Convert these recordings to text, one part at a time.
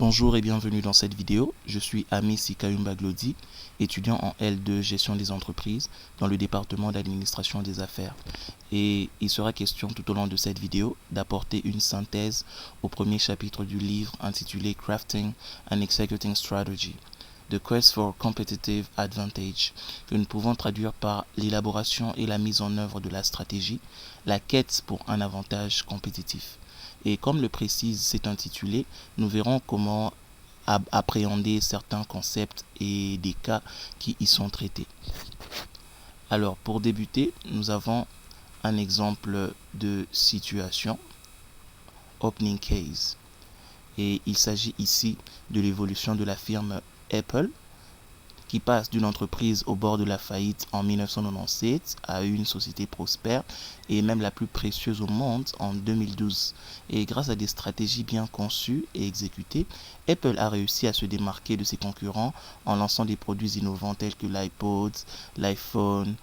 Bonjour et bienvenue dans cette vidéo. Je suis Ami Sikayumba Glody, étudiant en L2 Gestion des entreprises dans le département d'administration des affaires. Et il sera question tout au long de cette vidéo d'apporter une synthèse au premier chapitre du livre intitulé Crafting and Executing Strategy, The Quest for Competitive Advantage, que nous pouvons traduire par l'élaboration et la mise en œuvre de la stratégie, la quête pour un avantage compétitif. Et comme le précise cet intitulé, nous verrons comment appréhender certains concepts et des cas qui y sont traités. Alors, pour débuter, nous avons un exemple de situation, opening case. Et il s'agit ici de l'évolution de la firme Apple, qui passe d'une entreprise au bord de la faillite en 1997 à une société prospère et même la plus précieuse au monde en 2012. Et grâce à des stratégies bien conçues et exécutées, Apple a réussi à se démarquer de ses concurrents en lançant des produits innovants tels que l'iPod, l'iPhone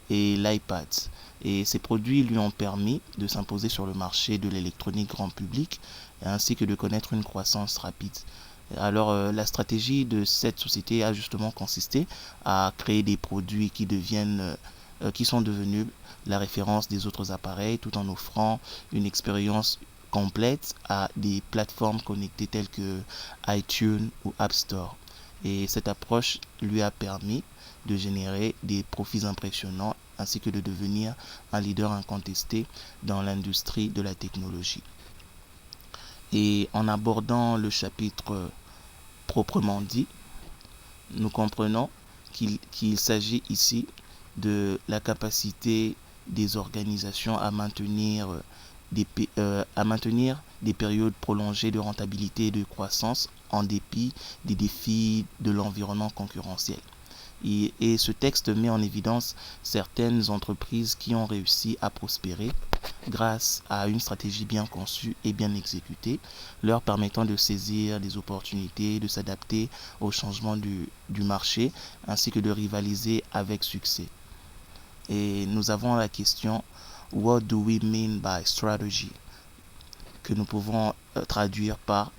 et l'iPad. Et ces produits lui ont permis de s'imposer sur le marché de l'électronique grand public ainsi que de connaître une croissance rapide. Alors, la stratégie de cette société a justement consisté à créer des produits qui sont devenus la référence des autres appareils tout en offrant une expérience complète à des plateformes connectées telles que iTunes ou App Store. Et cette approche lui a permis de générer des profits impressionnants ainsi que de devenir un leader incontesté dans l'industrie de la technologie. Et en abordant le chapitre proprement dit, nous comprenons qu'il s'agit ici de la capacité des organisations à maintenir des périodes prolongées de rentabilité et de croissance en dépit des défis de l'environnement concurrentiel. Et ce texte met en évidence certaines entreprises qui ont réussi à prospérer grâce à une stratégie bien conçue et bien exécutée, leur permettant de saisir des opportunités, de s'adapter aux changements du marché, ainsi que de rivaliser avec succès. Et nous avons la question « What do we mean by strategy ?» que nous pouvons traduire par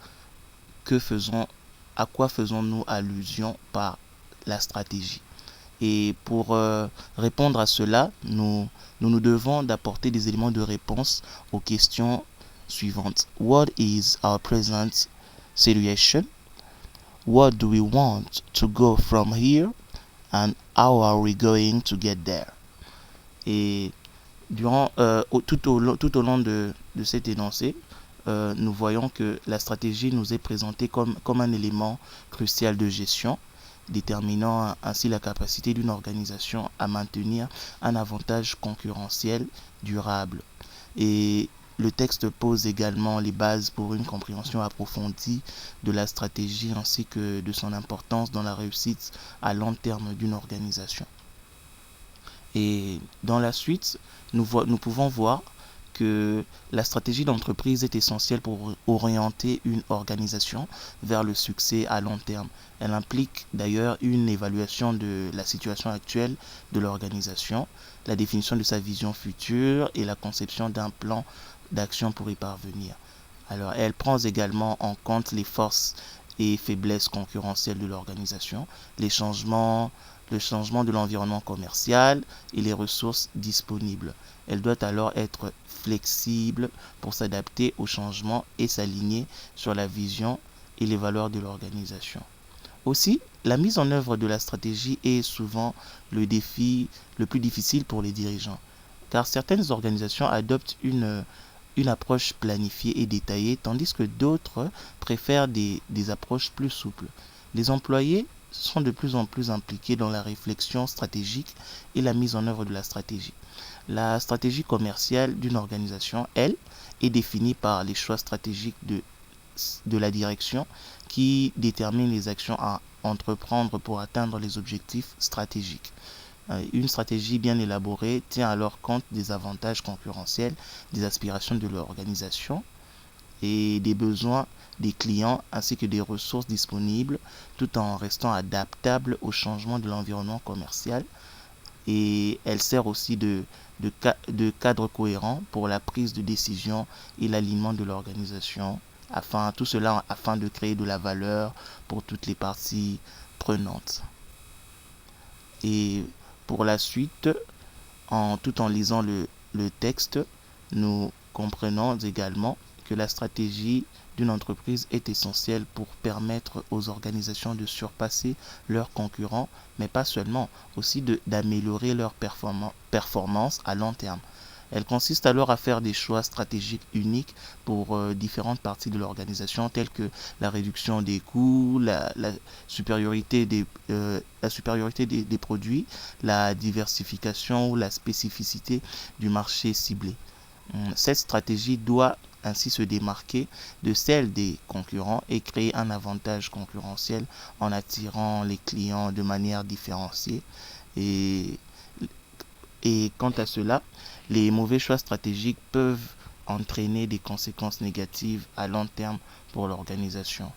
« À quoi faisons-nous allusion par la stratégie ?» Et pour répondre à cela, nous devons d'apporter des éléments de réponse aux questions suivantes. What is our present situation? What do we want to go from here? And how are we going to get there? Et tout au long de cet énoncé, nous voyons que la stratégie nous est présentée comme un élément crucial de gestion, déterminant ainsi la capacité d'une organisation à maintenir un avantage concurrentiel durable. Et le texte pose également les bases pour une compréhension approfondie de la stratégie ainsi que de son importance dans la réussite à long terme d'une organisation. Et dans la suite, nous pouvons voir que la stratégie d'entreprise est essentielle pour orienter une organisation vers le succès à long terme. Elle implique d'ailleurs une évaluation de la situation actuelle de l'organisation, la définition de sa vision future et la conception d'un plan d'action pour y parvenir. Alors, elle prend également en compte les forces et faiblesses concurrentielles de l'organisation, le changement de l'environnement commercial et les ressources disponibles. Elle doit alors être flexible pour s'adapter aux changements et s'aligner sur la vision et les valeurs de l'organisation. Aussi, la mise en œuvre de la stratégie est souvent le défi le plus difficile pour les dirigeants, car certaines organisations adoptent une approche planifiée et détaillée, tandis que d'autres préfèrent des approches plus souples. Les employés sont de plus en plus impliqués dans la réflexion stratégique et la mise en œuvre de la stratégie. La stratégie commerciale d'une organisation, elle, est définie par les choix stratégiques de la direction qui déterminent les actions à entreprendre pour atteindre les objectifs stratégiques. Une stratégie bien élaborée tient alors compte des avantages concurrentiels, des aspirations de l'organisation et des besoins des clients ainsi que des ressources disponibles tout en restant adaptable au changement de l'environnement commercial. Et elle sert aussi de cadre cohérent pour la prise de décision et l'alignement de l'organisation Tout cela afin de créer de la valeur pour toutes les parties prenantes. Et pour la suite, tout en lisant le texte, nous comprenons également que la stratégie d'une entreprise est essentielle pour permettre aux organisations de surpasser leurs concurrents, mais pas seulement, aussi d'améliorer leur performance à long terme. Elle consiste alors à faire des choix stratégiques uniques pour différentes parties de l'organisation, telles que la réduction des coûts, la supériorité des produits, la diversification ou la spécificité du marché ciblé. Cette stratégie doit ainsi se démarquer de celle des concurrents et créer un avantage concurrentiel en attirant les clients de manière différenciée. Et, et quant à cela, les mauvais choix stratégiques peuvent entraîner des conséquences négatives à long terme pour l'organisation.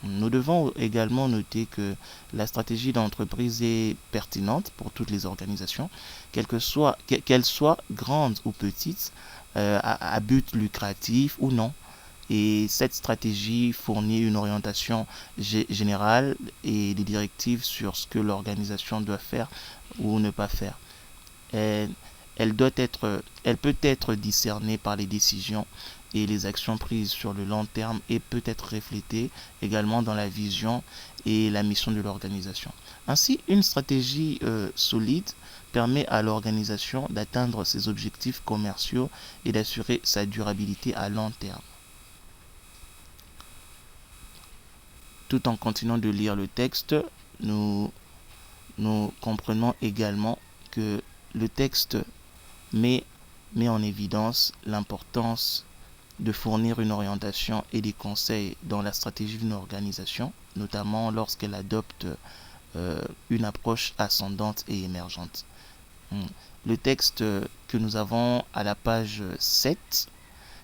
Nous devons également noter que la stratégie d'entreprise est pertinente pour toutes les organisations, qu'elles soient grandes ou petites, à but lucratif ou non. Et cette stratégie fournit une orientation générale et des directives sur ce que l'organisation doit faire ou ne pas faire. Elle, elle peut être discernée par les décisions et les actions prises sur le long terme et peut être reflétée également dans la vision et la mission de l'organisation. Ainsi, une stratégie solide permet à l'organisation d'atteindre ses objectifs commerciaux et d'assurer sa durabilité à long terme. Tout en continuant de lire le texte, nous comprenons également que le texte met en évidence l'importance de fournir une orientation et des conseils dans la stratégie d'une organisation, notamment lorsqu'elle adopte une approche ascendante et émergente. Le texte que nous avons à la page 7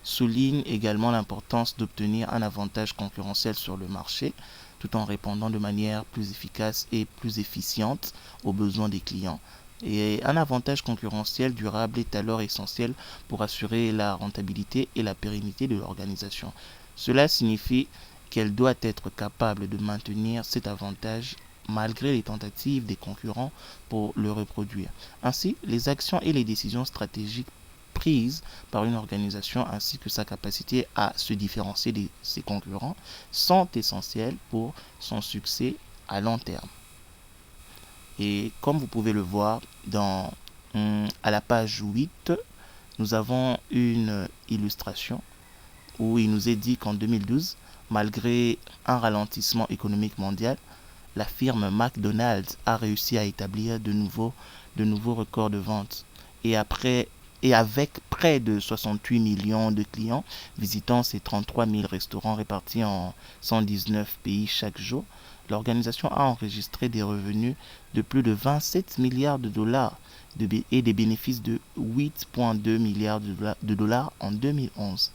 souligne également l'importance d'obtenir un avantage concurrentiel sur le marché, tout en répondant de manière plus efficace et plus efficiente aux besoins des clients. Et un avantage concurrentiel durable est alors essentiel pour assurer la rentabilité et la pérennité de l'organisation. Cela signifie qu'elle doit être capable de maintenir cet avantage malgré les tentatives des concurrents pour le reproduire. Ainsi, les actions et les décisions stratégiques prises par une organisation ainsi que sa capacité à se différencier de ses concurrents sont essentielles pour son succès à long terme. Et comme vous pouvez le voir à la page 8, nous avons une illustration où il nous est dit qu'en 2012, malgré un ralentissement économique mondial, la firme McDonald's a réussi à établir de nouveaux records de vente. Et avec près de 68 millions de clients visitant ses 33 000 restaurants répartis en 119 pays chaque jour, l'organisation a enregistré des revenus de plus de 27 milliards de dollars et des bénéfices de 8,2 milliards de dollars en 2011.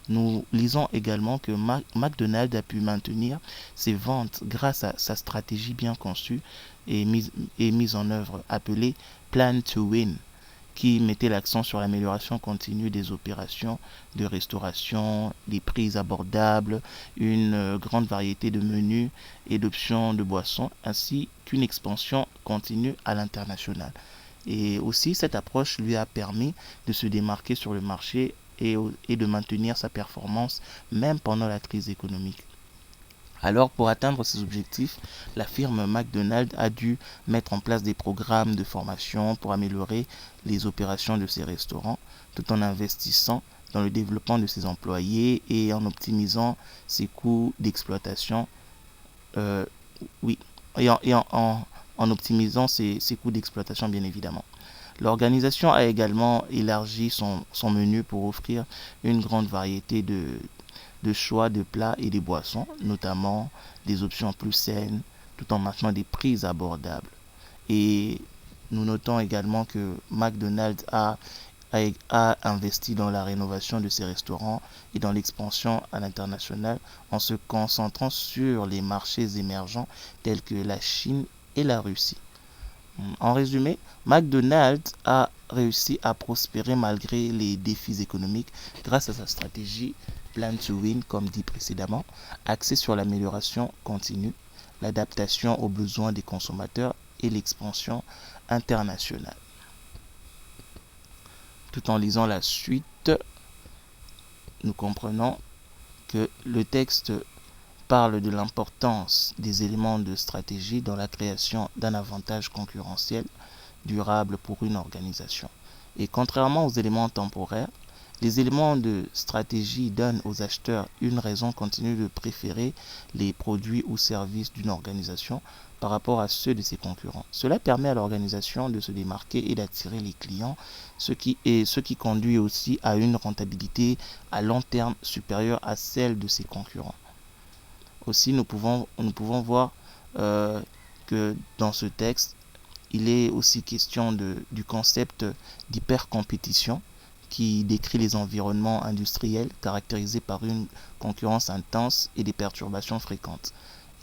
Nous lisons également que McDonald's a pu maintenir ses ventes grâce à sa stratégie bien conçue et mise en œuvre appelée Plan to Win, qui mettait l'accent sur l'amélioration continue des opérations de restauration, des prix abordables, une grande variété de menus et d'options de boissons, ainsi qu'une expansion continue à l'international. Et aussi, cette approche lui a permis de se démarquer sur le marché et de maintenir sa performance même pendant la crise économique. Alors, pour atteindre ces objectifs, la firme McDonald's a dû mettre en place des programmes de formation pour améliorer les opérations de ses restaurants, tout en investissant dans le développement de ses employés et en optimisant ses coûts d'exploitation. En optimisant ses coûts d'exploitation, bien évidemment. L'organisation a également élargi son menu pour offrir une grande variété de choix de plats et de boissons, notamment des options plus saines, tout en maintenant des prix abordables. Et nous notons également que McDonald's a investi dans la rénovation de ses restaurants et dans l'expansion à l'international en se concentrant sur les marchés émergents tels que la Chine et la Russie. En résumé, McDonald's a réussi à prospérer malgré les défis économiques grâce à sa stratégie Plan to Win, comme dit précédemment, axé sur l'amélioration continue, l'adaptation aux besoins des consommateurs et l'expansion internationale. Tout en lisant la suite, nous comprenons que le texte parle de l'importance des éléments de stratégie dans la création d'un avantage concurrentiel durable pour une organisation. Et contrairement aux éléments temporaires, les éléments de stratégie donnent aux acheteurs une raison continue de préférer les produits ou services d'une organisation par rapport à ceux de ses concurrents. Cela permet à l'organisation de se démarquer et d'attirer les clients, ce qui conduit aussi à une rentabilité à long terme supérieure à celle de ses concurrents. Aussi, nous pouvons voir que dans ce texte, il est aussi question du concept d'hypercompétition qui décrit les environnements industriels caractérisés par une concurrence intense et des perturbations fréquentes.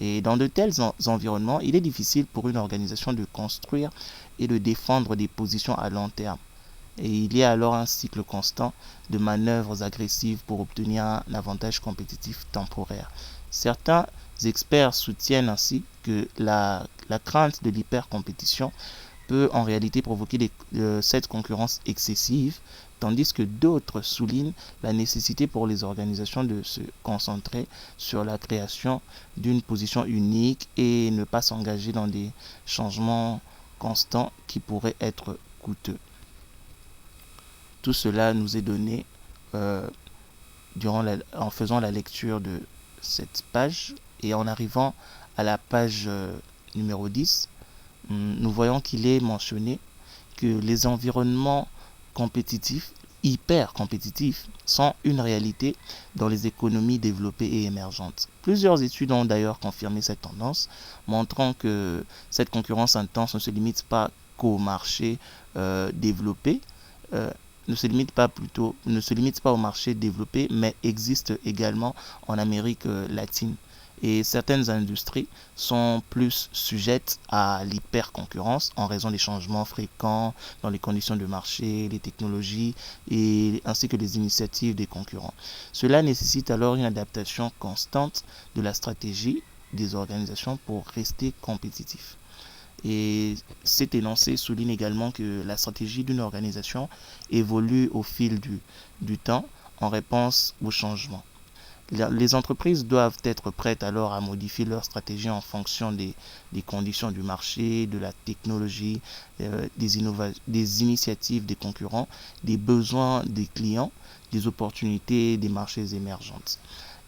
Et dans de tels environnements, il est difficile pour une organisation de construire et de défendre des positions à long terme. Et il y a alors un cycle constant de manœuvres agressives pour obtenir un avantage compétitif temporaire. Certains experts soutiennent ainsi que la crainte de l'hypercompétition peut en réalité provoquer cette concurrence excessive, tandis que d'autres soulignent la nécessité pour les organisations de se concentrer sur la création d'une position unique et ne pas s'engager dans des changements constants qui pourraient être coûteux. Tout cela nous est donné en faisant la lecture de cette page, et en arrivant à la page numéro 10, nous voyons qu'il est mentionné que les environnements compétitifs, hyper compétitifs, sont une réalité dans les économies développées et émergentes. Plusieurs études ont d'ailleurs confirmé cette tendance, montrant que cette concurrence intense ne se limite pas qu'aux marchés développés, ne se limite pas au marché développé, mais existe également en Amérique latine. Et certaines industries sont plus sujettes à l'hyperconcurrence en raison des changements fréquents dans les conditions de marché, les technologies ainsi que les initiatives des concurrents. Cela nécessite alors une adaptation constante de la stratégie des organisations pour rester compétitifs. Et cet énoncé souligne également que la stratégie d'une organisation évolue au fil du temps en réponse aux changements. Les entreprises doivent être prêtes alors à modifier leur stratégie en fonction des conditions du marché, de la technologie, des initiatives des concurrents, des besoins des clients, des opportunités des marchés émergentes.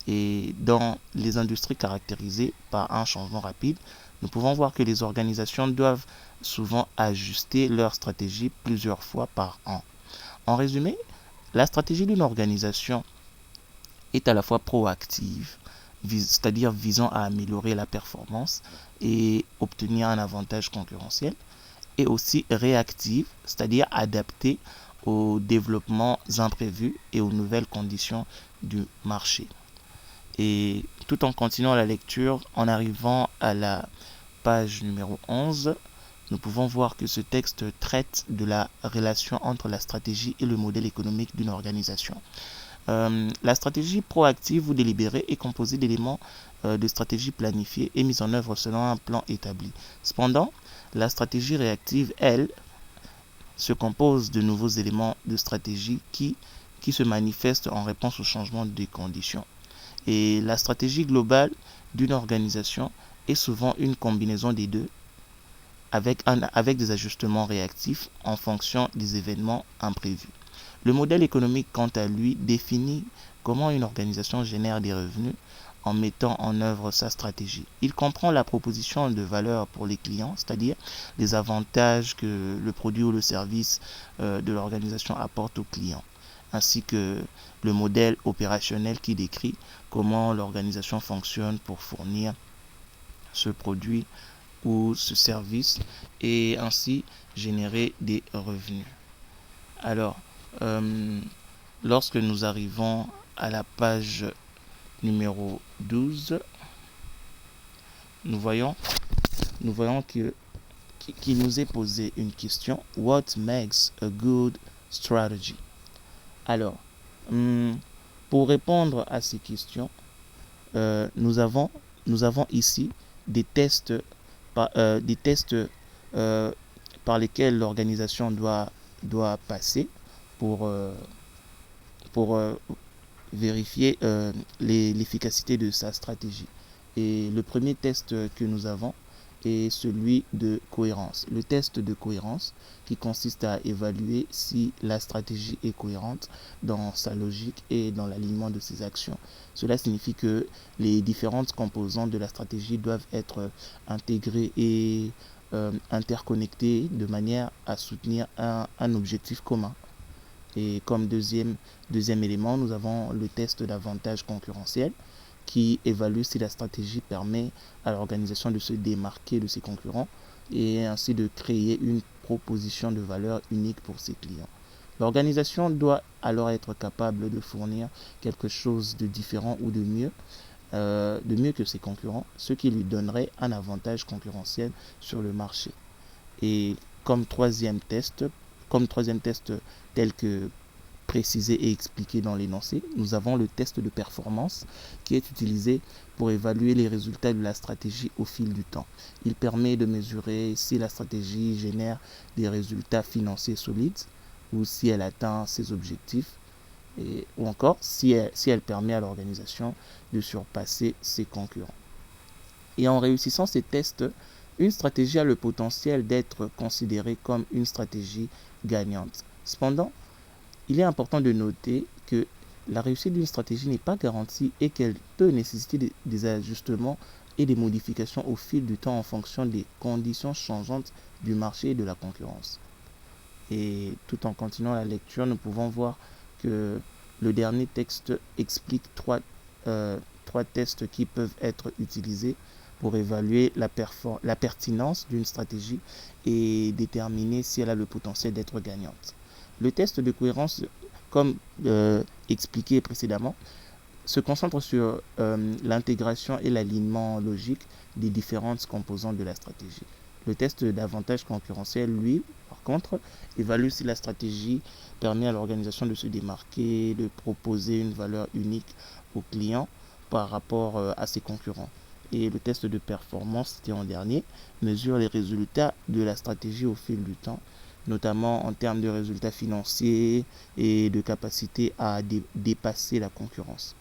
Et dans les industries caractérisées par un changement rapide, nous pouvons voir que les organisations doivent souvent ajuster leur stratégie plusieurs fois par an. En résumé, la stratégie d'une organisation est à la fois proactive, c'est-à-dire visant à améliorer la performance et obtenir un avantage concurrentiel, et aussi réactive, c'est-à-dire adaptée aux développements imprévus et aux nouvelles conditions du marché. Et tout en continuant la lecture, en arrivant à la page numéro 11, nous pouvons voir que ce texte traite de la relation entre la stratégie et le modèle économique d'une organisation. La stratégie proactive ou délibérée est composée d'éléments de stratégie planifiée et mise en œuvre selon un plan établi. Cependant, la stratégie réactive, elle, se compose de nouveaux éléments de stratégie qui se manifestent en réponse au changement des conditions. Et la stratégie globale d'une organisation est souvent une combinaison des deux, avec des ajustements réactifs en fonction des événements imprévus. Le modèle économique, quant à lui, définit comment une organisation génère des revenus en mettant en œuvre sa stratégie. Il comprend la proposition de valeur pour les clients, c'est-à-dire les avantages que le produit ou le service de l'organisation apporte aux clients, ainsi que le modèle opérationnel qui décrit comment l'organisation fonctionne pour fournir ce produit ou ce service et ainsi générer des revenus. Alors, lorsque nous arrivons à la page numéro 12, nous voyons qu'il nous est posé une question. What makes a good strategy? Alors, Pour répondre à ces questions, nous avons ici des tests, des tests par lesquels l'organisation doit passer pour, pour vérifier l'efficacité de sa stratégie. Et le premier test que nous avons est celui de cohérence. Le test de cohérence qui consiste à évaluer si la stratégie est cohérente dans sa logique et dans l'alignement de ses actions. Cela signifie que les différentes composantes de la stratégie doivent être intégrées et interconnectées de manière à soutenir un objectif commun. Et comme deuxième élément, nous avons le test d'avantage concurrentiel qui évalue si la stratégie permet à l'organisation de se démarquer de ses concurrents et ainsi de créer une proposition de valeur unique pour ses clients. L'organisation doit alors être capable de fournir quelque chose de différent ou de mieux que ses concurrents, ce qui lui donnerait un avantage concurrentiel sur le marché. Et comme troisième test tel que précisé et expliqué dans l'énoncé, nous avons le test de performance qui est utilisé pour évaluer les résultats de la stratégie au fil du temps. Il permet de mesurer si la stratégie génère des résultats financiers solides ou si elle atteint ses objectifs ou encore si elle permet à l'organisation de surpasser ses concurrents. Et en réussissant ces tests, une stratégie a le potentiel d'être considérée comme une stratégie gagnante. Cependant, il est important de noter que la réussite d'une stratégie n'est pas garantie et qu'elle peut nécessiter des ajustements et des modifications au fil du temps en fonction des conditions changeantes du marché et de la concurrence. Et tout en continuant la lecture, nous pouvons voir que le dernier texte explique trois tests qui peuvent être utilisés pour évaluer la pertinence d'une stratégie et déterminer si elle a le potentiel d'être gagnante. Le test de cohérence, comme expliqué précédemment, se concentre sur l'intégration et l'alignement logique des différentes composantes de la stratégie. Le test d'avantage concurrentiel, lui, par contre, évalue si la stratégie permet à l'organisation de se démarquer, de proposer une valeur unique aux clients par rapport à ses concurrents. Et le test de performance, c'était en dernier, mesure les résultats de la stratégie au fil du temps, notamment en termes de résultats financiers et de capacité à dépasser la concurrence.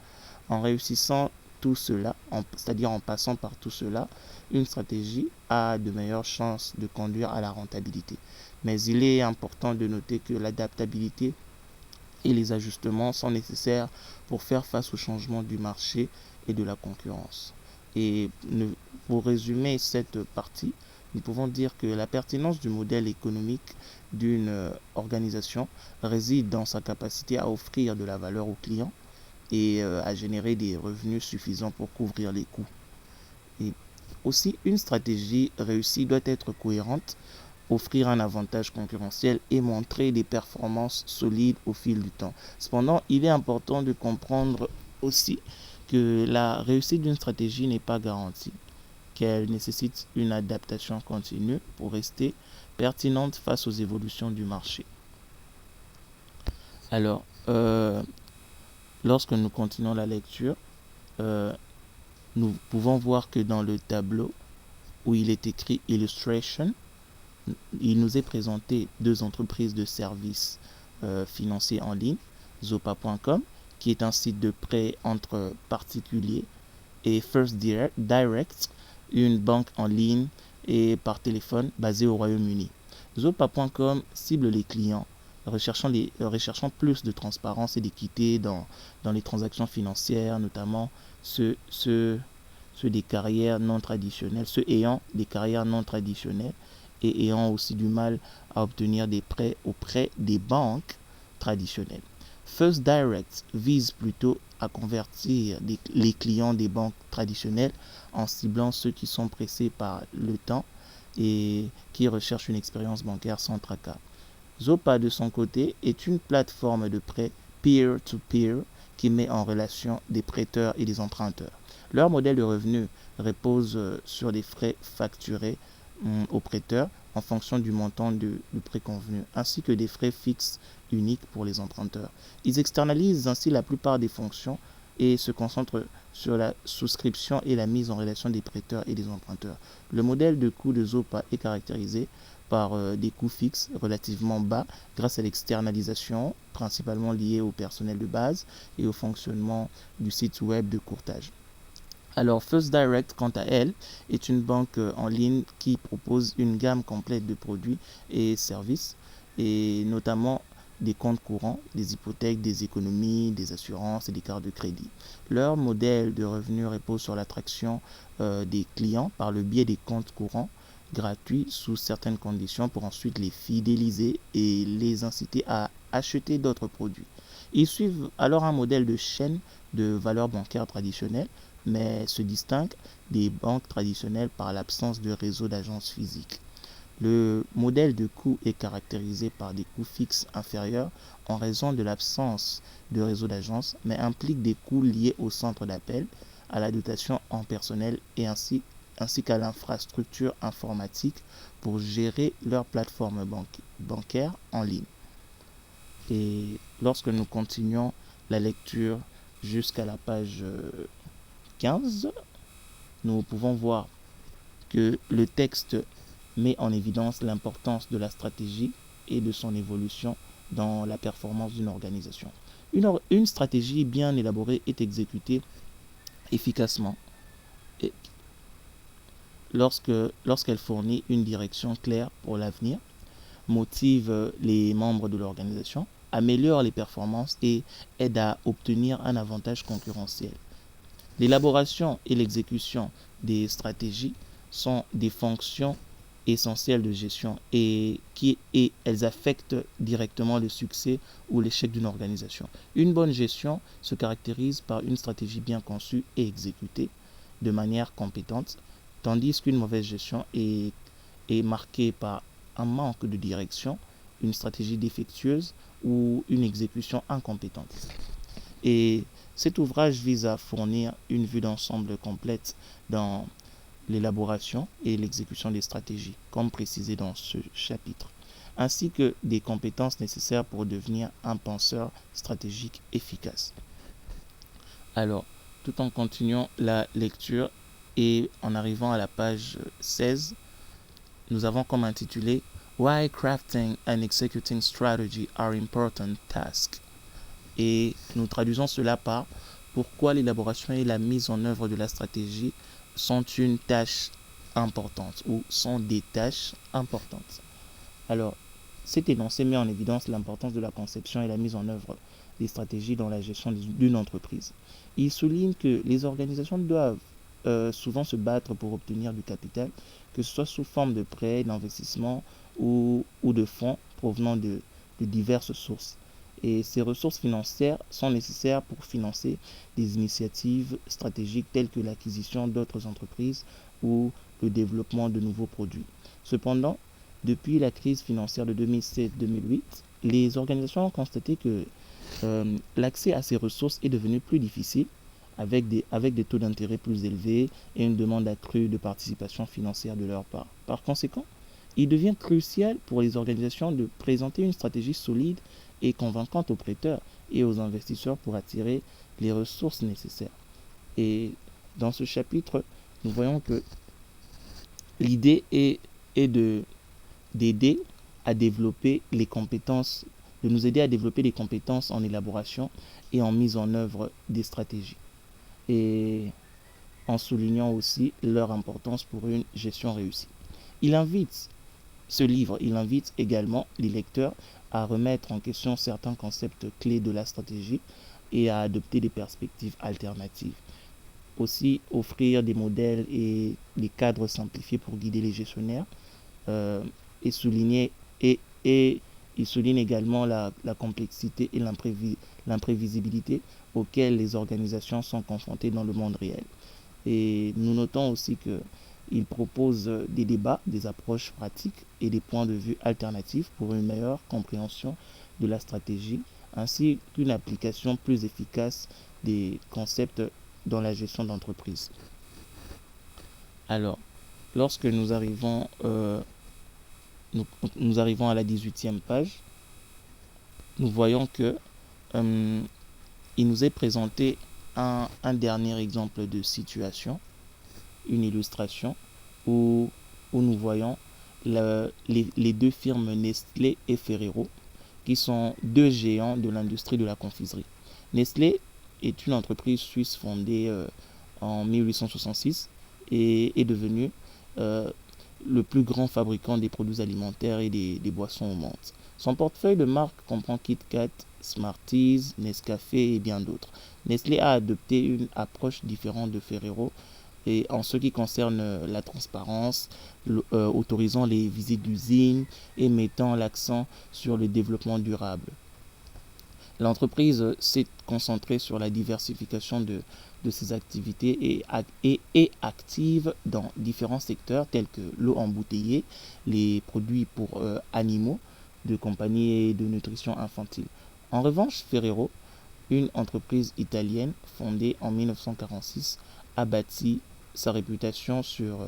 En réussissant tout cela, c'est-à-dire en passant par tout cela, une stratégie a de meilleures chances de conduire à la rentabilité. Mais il est important de noter que l'adaptabilité et les ajustements sont nécessaires pour faire face aux changements du marché et de la concurrence. Et pour résumer cette partie, nous pouvons dire que la pertinence du modèle économique d'une organisation réside dans sa capacité à offrir de la valeur aux clients et à générer des revenus suffisants pour couvrir les coûts. Et aussi, une stratégie réussie doit être cohérente, offrir un avantage concurrentiel et montrer des performances solides au fil du temps. Cependant, il est important de comprendre aussi que la réussite d'une stratégie n'est pas garantie, qu'elle nécessite une adaptation continue pour rester pertinente face aux évolutions du marché. Alors, lorsque nous continuons la lecture, nous pouvons voir que dans le tableau où il est écrit Illustration, il nous est présenté deux entreprises de services financiers en ligne, Zopa.com, qui est un site de prêt entre particuliers, et First Direct, une banque en ligne et par téléphone basée au Royaume-Uni. Zopa.com cible les clients recherchant plus de transparence et d'équité dans les transactions financières, notamment ceux des carrières non traditionnelles, ceux ayant des carrières non traditionnelles et ayant aussi du mal à obtenir des prêts auprès des banques traditionnelles. First Direct vise plutôt à convertir les clients des banques traditionnelles en ciblant ceux qui sont pressés par le temps et qui recherchent une expérience bancaire sans tracas. Zopa, de son côté, est une plateforme de prêt peer-to-peer qui met en relation des prêteurs et des emprunteurs. Leur modèle de revenu repose sur des frais facturés aux prêteurs en fonction du montant du préconvenu, ainsi que des frais fixes uniques pour les emprunteurs. Ils externalisent ainsi la plupart des fonctions et se concentrent sur la souscription et la mise en relation des prêteurs et des emprunteurs. Le modèle de coût de Zopa est caractérisé par des coûts fixes relativement bas grâce à l'externalisation, principalement liée au personnel de base et au fonctionnement du site web de courtage. Alors, First Direct, quant à elle, est une banque en ligne qui propose une gamme complète de produits et services, et notamment des comptes courants, des hypothèques, des économies, des assurances et des cartes de crédit. Leur modèle de revenu repose sur l'attraction des clients par le biais des comptes courants gratuits sous certaines conditions pour ensuite les fidéliser et les inciter à acheter d'autres produits. Ils suivent alors un modèle de chaîne de valeur bancaire traditionnelle, mais se distinguent des banques traditionnelles par l'absence de réseau d'agences physiques. Le modèle de coût est caractérisé par des coûts fixes inférieurs en raison de l'absence de réseau d'agences, mais implique des coûts liés au centre d'appel, à la dotation en personnel et ainsi qu'à l'infrastructure informatique pour gérer leur plateforme bancaire en ligne. Et lorsque nous continuons la lecture jusqu'à la page 15, nous pouvons voir que le texte met en évidence l'importance de la stratégie et de son évolution dans la performance d'une organisation. Une stratégie bien élaborée est exécutée efficacement lorsqu'elle fournit une direction claire pour l'avenir, motive les membres de l'organisation, améliore les performances et aide à obtenir un avantage concurrentiel. L'élaboration et l'exécution des stratégies sont des fonctions essentielles de gestion et elles affectent directement le succès ou l'échec d'une organisation. Une bonne gestion se caractérise par une stratégie bien conçue et exécutée de manière compétente, tandis qu'une mauvaise gestion est marquée par un manque de direction, une stratégie défectueuse ou une exécution incompétente. Et cet ouvrage vise à fournir une vue d'ensemble complète dans l'élaboration et l'exécution des stratégies, comme précisé dans ce chapitre, ainsi que des compétences nécessaires pour devenir un penseur stratégique efficace. Alors, tout en continuant la lecture et en arrivant à la page 16, nous avons comme intitulé Why crafting and executing strategy are important tasks. Et nous traduisons cela par pourquoi l'élaboration et la mise en œuvre de la stratégie sont une tâche importante ou sont des tâches importantes. Alors, cet énoncé met en évidence l'importance de la conception et la mise en œuvre des stratégies dans la gestion d'une entreprise. Il souligne que les organisations doivent souvent se battre pour obtenir du capital, que ce soit sous forme de prêts, d'investissements ou de fonds provenant de diverses sources. Et ces ressources financières sont nécessaires pour financer des initiatives stratégiques telles que l'acquisition d'autres entreprises ou le développement de nouveaux produits. Cependant, depuis la crise financière de 2007-2008, les organisations ont constaté que l'accès à ces ressources est devenu plus difficile avec des taux d'intérêt plus élevés et une demande accrue de participation financière de leur part. Par conséquent, il devient crucial pour les organisations de présenter une stratégie solide et convaincante aux prêteurs et aux investisseurs pour attirer les ressources nécessaires. Et dans ce chapitre, nous voyons que l'idée est d'aider à développer les compétences, de nous aider à développer les compétences en élaboration et en mise en œuvre des stratégies. Et en soulignant aussi leur importance pour une gestion réussie. Ce livre invite également les lecteurs à remettre en question certains concepts clés de la stratégie et à adopter des perspectives alternatives. Aussi, offrir des modèles et des cadres simplifiés pour guider les gestionnaires et il souligne également la complexité et l'imprévisibilité auxquelles les organisations sont confrontées dans le monde réel. Et nous notons aussi qu'il propose des débats, des approches pratiques et des points de vue alternatifs pour une meilleure compréhension de la stratégie, ainsi qu'une application plus efficace des concepts dans la gestion d'entreprise. Alors, lorsque nous arrivons nous arrivons à la 18e page. Nous voyons que il nous est présenté un dernier exemple de situation, une illustration où nous voyons les deux firmes Nestlé et Ferrero, qui sont deux géants de l'industrie de la confiserie. Nestlé est une entreprise suisse fondée en 1866 et est devenue le plus grand fabricant des produits alimentaires et des boissons au monde. Son portefeuille de marques comprend KitKat, Smarties, Nescafé et bien d'autres. Nestlé a adopté une approche différente de Ferrero et en ce qui concerne la transparence, autorisant les visites d'usines et mettant l'accent sur le développement durable. L'entreprise s'est concentrée sur la diversification de ses activités et est active dans différents secteurs tels que l'eau embouteillée, les produits pour animaux de compagnie et de nutrition infantile. En revanche, Ferrero, une entreprise italienne fondée en 1946, a bâti sa réputation sur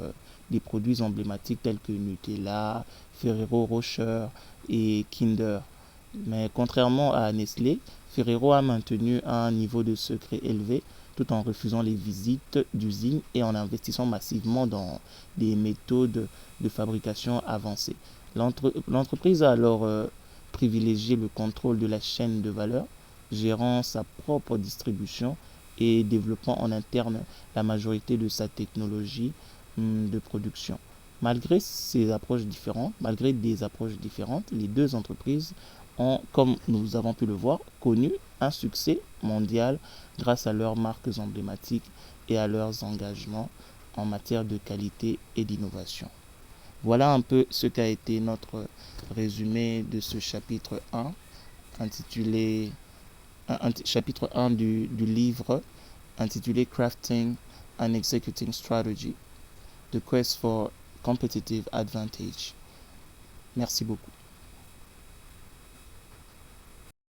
des produits emblématiques tels que Nutella, Ferrero Rocher et Kinder. Mais contrairement à Nestlé, Ferrero a maintenu un niveau de secret élevé tout en refusant les visites d'usines et en investissant massivement dans des méthodes de fabrication avancées. L'entreprise a alors privilégié le contrôle de la chaîne de valeur, gérant sa propre distribution et développant en interne la majorité de sa technologie de production. Malgré des approches différentes, les deux entreprises ont, comme nous avons pu le voir, connu un succès mondial grâce à leurs marques emblématiques et à leurs engagements en matière de qualité et d'innovation. Voilà un peu ce qu'a été notre résumé de ce chapitre 1, intitulé chapitre 1 du livre intitulé Crafting and Executing Strategy, The Quest for Competitive Advantage. Merci beaucoup.